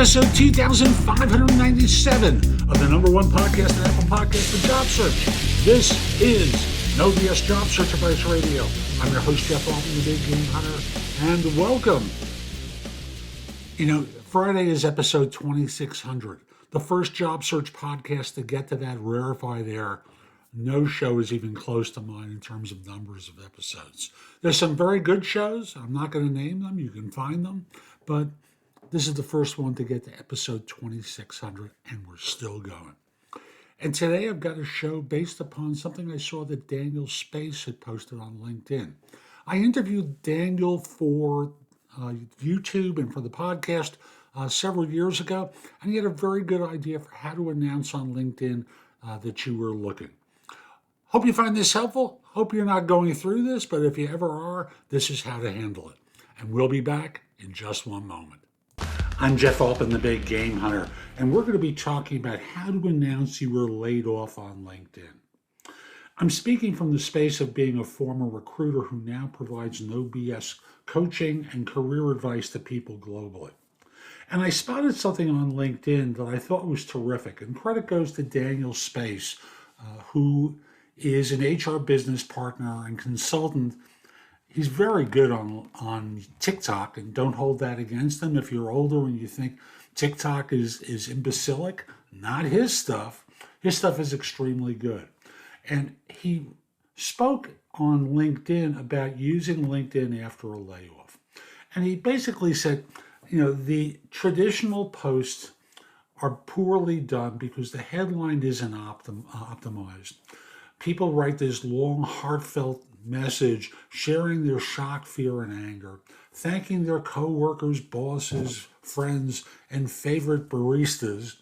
episode 2597 of the number one podcast on Apple Podcasts for job search. This is No BS Job Search Advice Radio. I'm your host, Jeff Altman, the Big Game Hunter, and welcome. Friday is episode 2600, the first job search podcast to get to that rarefied air. No show is even close to mine in terms of numbers of episodes. There's some very good shows. I'm not going to name them. You can find them. But this is the first one to get to episode 2600, and we're still going. And today I've got a show based upon something I saw that Daniel Space had posted on LinkedIn. I interviewed Daniel for YouTube and for the podcast several years ago, and he had a very good idea for how to announce on LinkedIn that you were looking. Hope you find this helpful. Hope you're not going through this, but if you ever are, this is how to handle it. And we'll be back in just one moment. I'm Jeff Altman, the Big Game Hunter, and we're going to be talking about how to announce you were laid off on LinkedIn. I'm speaking from the space of being a former recruiter who now provides no BS coaching and career advice to people globally. And I spotted something on LinkedIn that I thought was terrific, and credit goes to Daniel Space, who is an HR business partner and consultant. He's very good on TikTok, and don't hold that against him. If you're older and you think TikTok is imbecilic, not his stuff. His stuff is extremely good. And he spoke on LinkedIn about using LinkedIn after a layoff. And he basically said, the traditional posts are poorly done because the headline isn't optimized. People write this long, heartfelt message, sharing their shock, fear, and anger, thanking their coworkers, bosses, friends, and favorite baristas.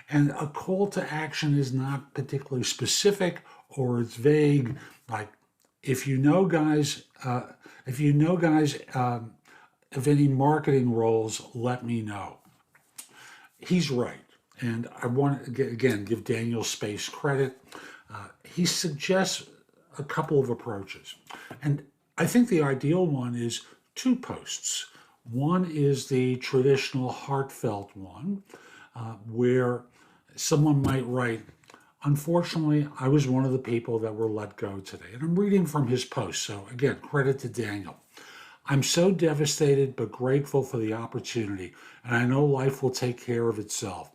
And a call to action is not particularly specific, or it's vague, like, if you know guys of any marketing roles, let me know. He's right. And I want to, again, give Daniel Space credit. He suggests a couple of approaches. And I think the ideal one is two posts. One is the traditional heartfelt one, where someone might write, unfortunately, I was one of the people that were let go today. And I'm reading from his post. So again, credit to Daniel. I'm so devastated but grateful for the opportunity, and I know life will take care of itself.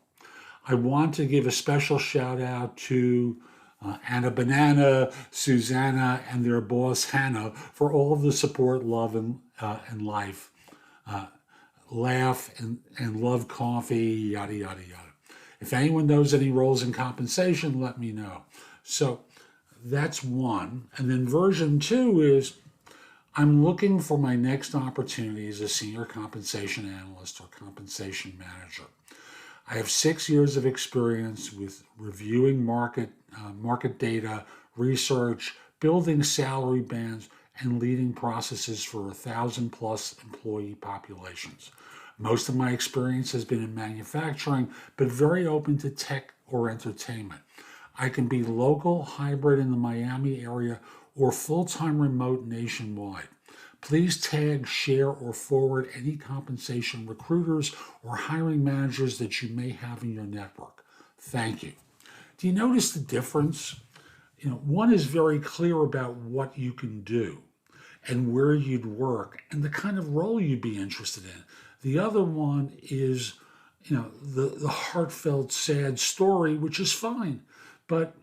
I want to give a special shout out to Anna Banana, Susanna, and their boss Hannah for all of the support, love, and life. Laugh and love coffee, yada, yada, yada. If anyone knows any roles in compensation, let me know. So that's one. And then version 2 is, I'm looking for my next opportunity as a senior compensation analyst or compensation manager. I have 6 years of experience with reviewing market data, research, building salary bands, and leading processes for 1,000 plus employee populations. Most of my experience has been in manufacturing, but very open to tech or entertainment. I can be local, hybrid in the Miami area, or full-time remote nationwide. Please tag, share, or forward any compensation recruiters or hiring managers that you may have in your network. Thank you. Do you notice the difference? One is very clear about what you can do and where you'd work and the kind of role you'd be interested in. The other one is, the heartfelt, sad story, which is fine. But,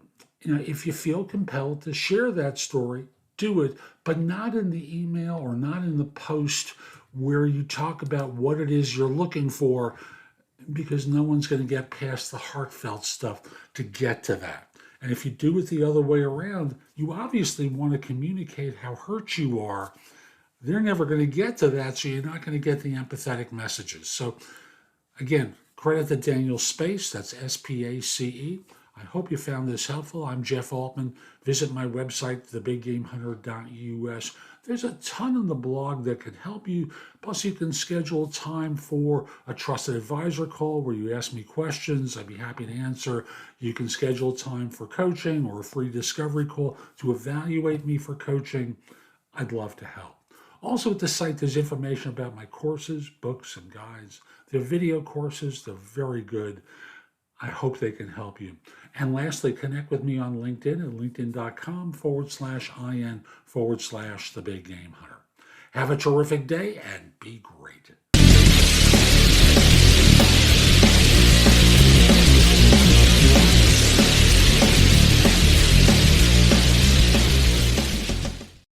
if you feel compelled to share that story, do it, but not in the email or not in the post where you talk about what it is you're looking for, because no one's going to get past the heartfelt stuff to get to that. And if you do it the other way around, you obviously want to communicate how hurt you are. They're never going to get to that, so you're not going to get the empathetic messages. So again, credit to Daniel Space, that's S-P-A-C-E. I hope you found this helpful. I'm Jeff Altman. Visit my website, thebiggamehunter.us. There's a ton on the blog that can help you. Plus, you can schedule time for a trusted advisor call where you ask me questions. I'd be happy to answer. You can schedule time for coaching or a free discovery call to evaluate me for coaching. I'd love to help. Also at the site, there's information about my courses, books, and guides. They're video courses. They're very good. I hope they can help you. And lastly, connect with me on LinkedIn at linkedin.com/IN/the big game hunter. Have a terrific day and be great.